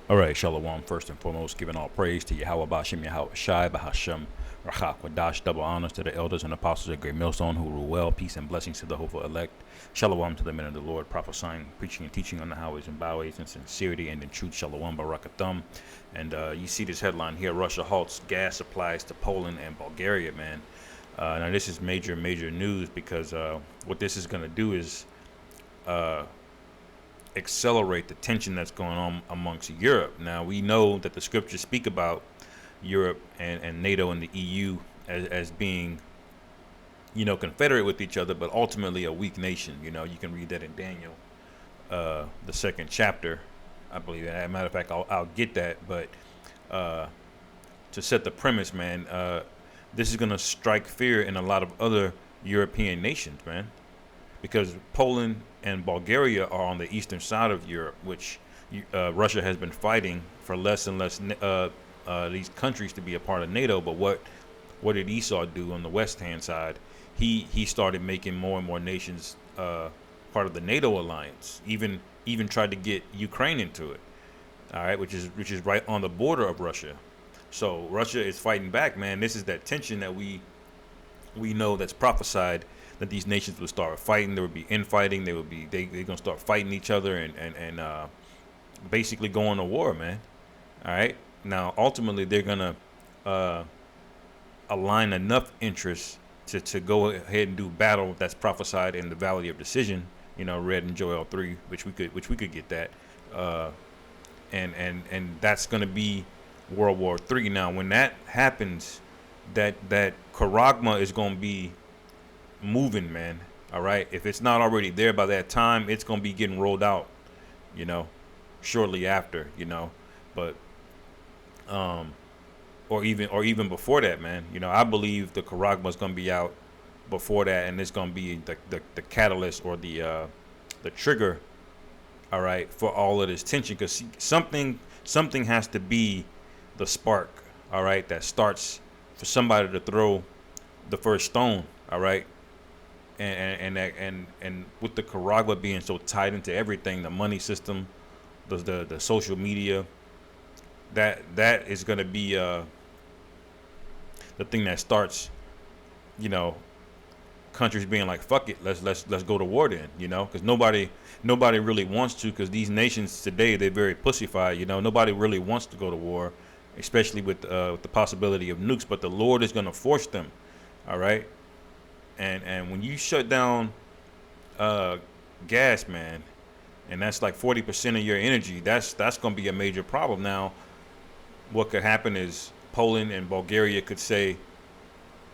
All right, Shalom. First and foremost, giving all praise to Yahweh Bashem, Yahweh Shai, Bahashem, Rachak, Wadash, double honors to the elders and apostles of Great Millstone who rule well, peace and blessings to the hopeful elect. Shalom to the men of the Lord, prophesying, preaching, and teaching on the highways and byways in sincerity and in truth. Shalom, Barakathum. And you see this headline here: Russia halts gas supplies to Poland and Bulgaria, man. Now, this is major news because what this is going to do is accelerate the tension that's going on amongst Europe. Now, we know that the scriptures speak about Europe and NATO and the EU as being, confederate with each other, but ultimately a weak nation. You can read that in Daniel, the second chapter, I believe. As a matter of fact, I'll get that. But to set the premise, man, this is going to strike fear in a lot of other European nations, man, because Poland and Bulgaria are on the eastern side of Europe, which Russia has been fighting for less and less these countries to be a part of NATO. But what did Esau do on the west hand side? He started making more and more nations part of the NATO alliance. Even tried to get Ukraine into it. All right, which is right on the border of Russia. So Russia is fighting back, man. This is that tension that we know that's prophesied, that these nations would start fighting. There would be infighting. They're gonna start fighting each other and basically going to war, man. All right. Now, ultimately, they're gonna align enough interests to go ahead and do battle that's prophesied in the Valley of Decision. Read in Joel 3, which we could get that, and that's gonna be World War 3. Now, when that happens, that charagma is gonna be moving, man. All right, if it's not already there by that time, it's gonna be getting rolled out, shortly after, but or even before that, man. I believe the charagma is gonna be out before that, and it's gonna be the catalyst or the trigger, all right, for all of this tension, because something has to be the spark, all right, that starts for somebody to throw the first stone, all right. And with the charagma being so tied into everything, the money system, the social media, that is going to be the thing that starts, countries being like, fuck it, let's go to war then, because nobody really wants to, because these nations today, they're very pussified. Nobody really wants to go to war, especially with the possibility of nukes, but the Lord is going to force them, all right. And when you shut down gas, man, and that's like 40% of your energy, that's going to be a major problem. Now, what could happen is Poland and Bulgaria could say,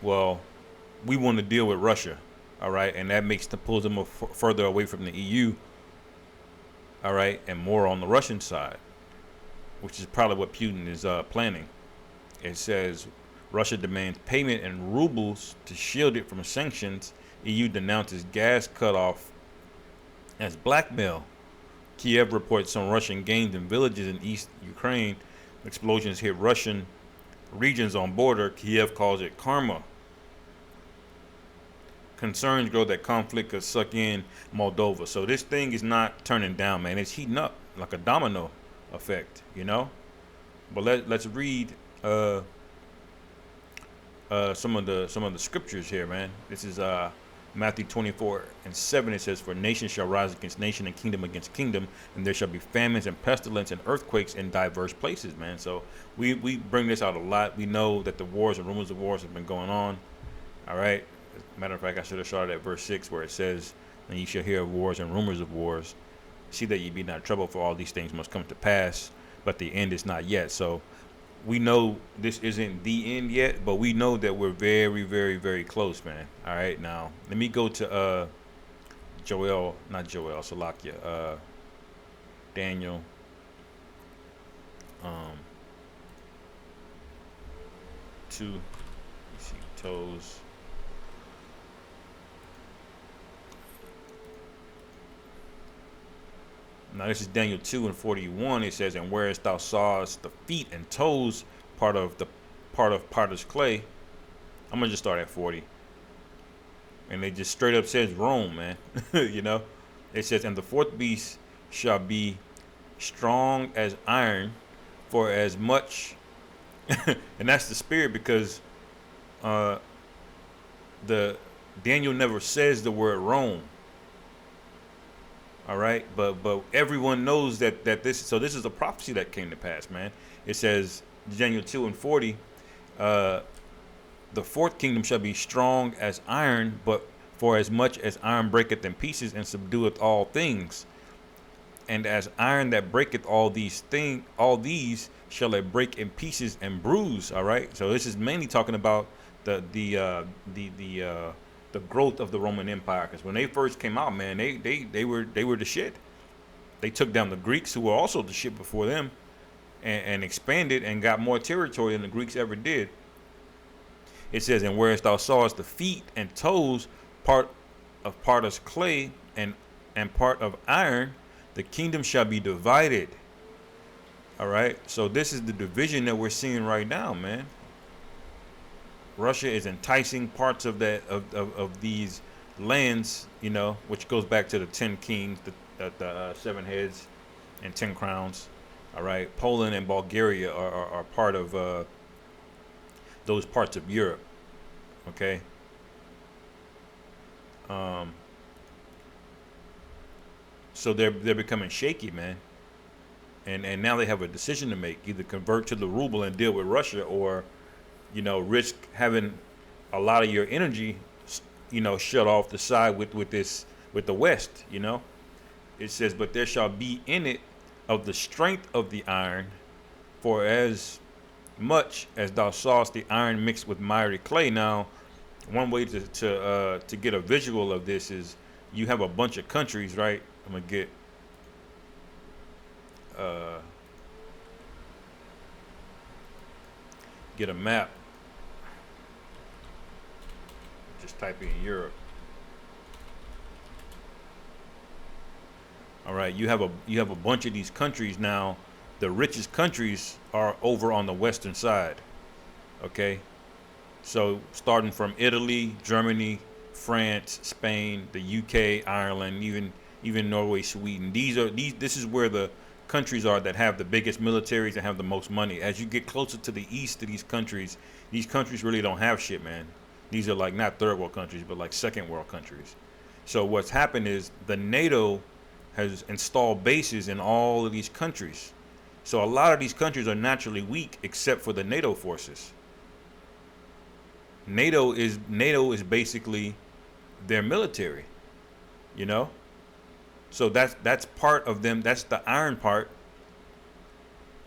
well, we want to deal with Russia, all right, and that pulls them further away from the EU, all right, and more on the Russian side, which is probably what Putin is planning. It says Russia demands payment in rubles to shield it from sanctions. EU denounces gas cutoff as blackmail. Kiev reports some Russian gains in villages in East Ukraine. Explosions hit Russian regions on border. Kiev calls it karma. Concerns grow that conflict could suck in Moldova. So this thing is not turning down, man. It's heating up like a domino effect, But let's read some of the scriptures here, man. This is Matthew 24:7. It says, "For nation shall rise against nation, and kingdom against kingdom, and there shall be famines and pestilence and earthquakes in diverse places," man. So we bring this out a lot. We know that the wars and rumors of wars have been going on. All right. Matter of fact, I should have started at verse 6, where it says, "And ye shall hear of wars and rumors of wars. See that ye be not troubled, for all these things must come to pass, but the end is not yet." So we know this isn't the end yet, but we know that we're very, very, very close, man. All right, now let me go to Salakia, Daniel, 2. Let's see, toes. Now this is Daniel 2:41. It says, "And whereas thou sawest the feet and toes part of potter's clay," I'm gonna just start at 40. And they just straight up says Rome, man. It says, "And the fourth beast shall be strong as iron, for as much, and that's the spirit because uh, the Daniel never says the word Rome. All right, but everyone knows that this. So this is a prophecy that came to pass, man. It says Daniel 2:40. Uh, the fourth kingdom shall be strong as iron, but for as much as iron breaketh in pieces and subdueth all things, and as iron that breaketh all these shall it break in pieces and bruise. All right. So this is mainly talking about the growth of the Roman Empire. Because when they first came out, man, they were the shit. They took down the Greeks, who were also the shit before them, and expanded and got more territory than the Greeks ever did. It says, and whereas thou sawest the feet and toes, part of potter's clay and part of iron, the kingdom shall be divided. All right. So this is the division that we're seeing right now, man. Russia is enticing parts of of these lands, which goes back to the 10 kings, the 7 heads and 10 crowns. All right. Poland and Bulgaria are part of those parts of Europe. Okay. So they're becoming shaky, man. And now they have a decision to make: either convert to the ruble and deal with Russia, or risk having a lot of your energy, shut off the side with the West. It says, but there shall be in it of the strength of the iron, for as much as thou sawest the iron mixed with miry clay. Now, one way to get a visual of this is you have a bunch of countries, right? I'm gonna get a map. Just type in Europe. All right, you have a bunch of these countries now. The richest countries are over on the western side. Okay, so starting from Italy, Germany, France, Spain, the UK, Ireland, even Norway, Sweden. This is where the countries are that have the biggest militaries and have the most money. As you get closer to the east to these countries really don't have shit, man. These are like not third world countries, but like second world countries. So what's happened is the NATO has installed bases in all of these countries. So a lot of these countries are naturally weak except for the NATO forces. NATO is basically their military, So that's part of them. That's the iron part,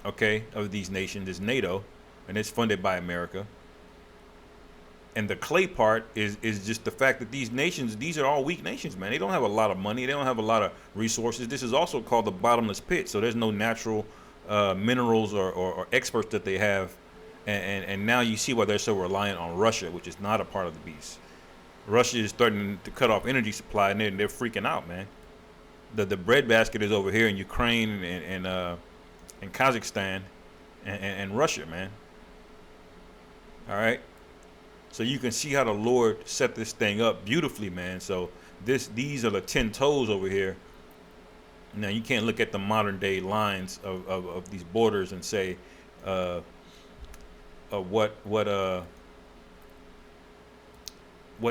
okay, of these nations is NATO, and it's funded by America. And the clay part is just the fact that these are all weak nations, man. They don't have a lot of money. They don't have a lot of resources. This is also called the bottomless pit. So there's no natural minerals or experts that they have. And now you see why they're so reliant on Russia, which is not a part of the beast. Russia is starting to cut off energy supply, and they're freaking out, man. The breadbasket is over here in Ukraine and Kazakhstan and Russia, man. All right. So you can see how the Lord set this thing up beautifully, man. So these are the 10 toes over here. Now you can't look at the modern day lines of these borders and say what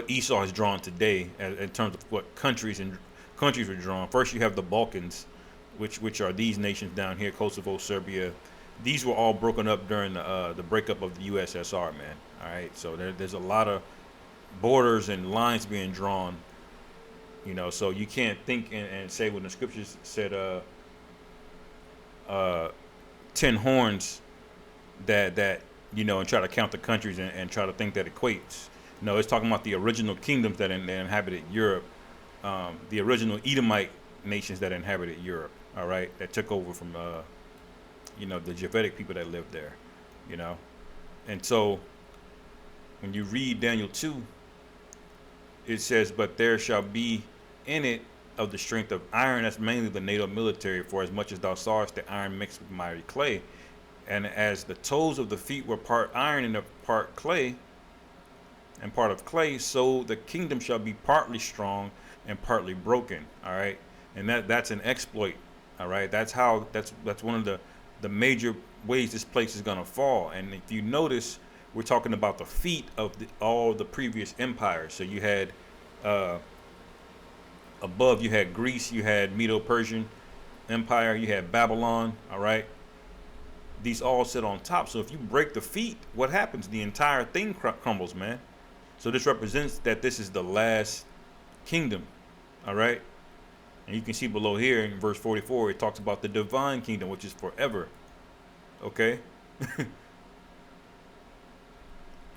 Esau has drawn today in terms of what countries were drawn. First, you have the Balkans, which are these nations down here: Kosovo, Serbia. These were all broken up during the breakup of the USSR, man. All right, so there's a lot of borders and lines being drawn. So you can't think and say when the scriptures said 10 horns that and try to count the countries and try to think that equates. No, it's talking about the original kingdoms that inhabited Europe, the original Edomite nations that inhabited Europe. All right, that took over from the Japhetic people that lived there. And so when you read Daniel 2, it says, but there shall be in it of the strength of iron. That's mainly the NATO military. For as much as thou sawest the iron mixed with miry clay, and as the toes of the feet were part iron and part clay, and part of clay, so the kingdom shall be partly strong and partly broken. All right, and that's an exploit. All right, that's one of the major ways this place is going to fall. And if you notice, we're talking about the feet of all the previous empires. So you had above, you had Greece, you had Medo-Persian Empire, you had Babylon. All right, these all sit on top. So if you break the feet, what happens? The entire thing crumbles, man. So this represents that this is the last kingdom. All right, and you can see below here in verse 44, it talks about the divine kingdom, which is forever. Okay.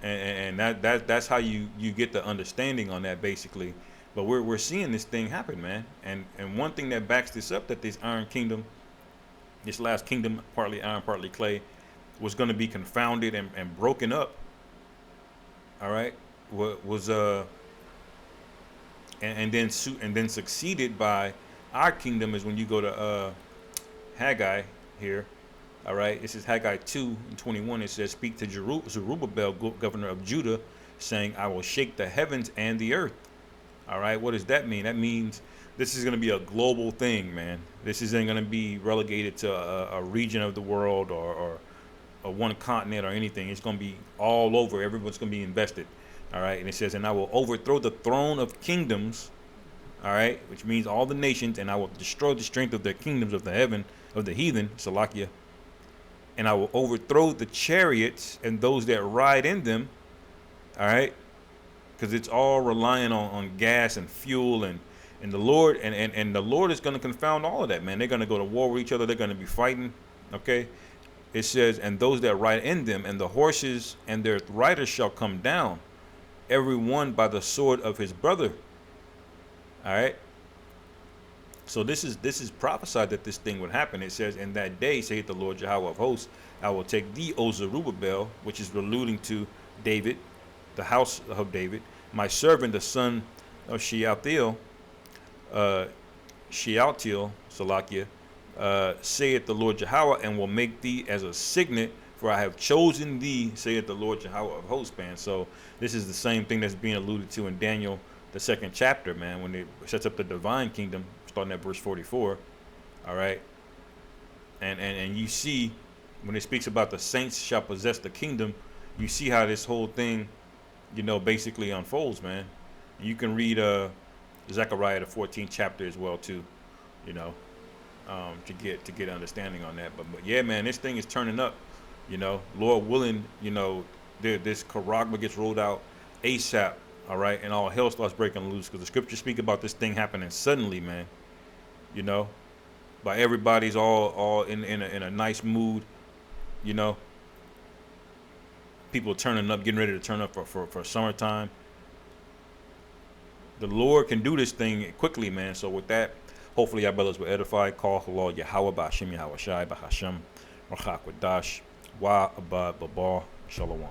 and that's how you get the understanding on that, basically. But we're seeing this thing happen, man. And one thing that backs this up, that this iron kingdom, this last kingdom, partly iron, partly clay, was going to be confounded and broken up. All right, was and then succeeded by our kingdom is when you go to Haggai here. All right, this is Haggai 2:21. It says, "Speak to Zerubbabel, governor of Judah, saying, I will shake the heavens and the earth." All right, what does that mean? That means this is going to be a global thing, man. This isn't going to be relegated to a region of the world or one continent or anything. It's going to be all over. Everyone's going to be invested. All right, and it says, "And I will overthrow the throne of kingdoms." All right, which means all the nations, "and I will destroy the strength of the kingdoms of the heathen, Salakia. And I will overthrow the chariots and those that ride in them." All right, because it's all relying on gas and fuel, and the Lord and the Lord is going to confound all of that, man. They're going to go to war with each other. They're going to be fighting. Okay, it says, "And those that ride in them, and the horses and their riders shall come down, every one by the sword of his brother." All right. So this is prophesied that this thing would happen. It says, "In that day, saith the Lord Yahweh of hosts, I will take thee, O Zerubbabel," which is alluding to David, the house of David, "my servant, the son of Shealtiel, Salakia, saith the Lord Yahweh, and will make thee as a signet, for I have chosen thee, saith the Lord Yahweh of hosts," man. So this is the same thing that's being alluded to in Daniel, the 2nd chapter, man, when it sets up the divine kingdom, starting at verse 44. All right. And you see, when it speaks about the saints shall possess the kingdom, you see how this whole thing, basically unfolds, man. You can read Zechariah, the 14th chapter as well too, to get understanding on that. But yeah, man, this thing is turning up. Lord willing, this Karagma gets rolled out ASAP. All right, and all hell starts breaking loose, because the scriptures speak about this thing happening suddenly, man. By everybody's all in a nice mood. People turning up, getting ready to turn up for summertime. The Lord can do this thing quickly, man. So with that, hopefully y'all brothers will edify. Call Allah Yahweh Ba'ashim Yahweh Shai Ba'Hashem Rachak Wadash Wa Abad Babah Shalom.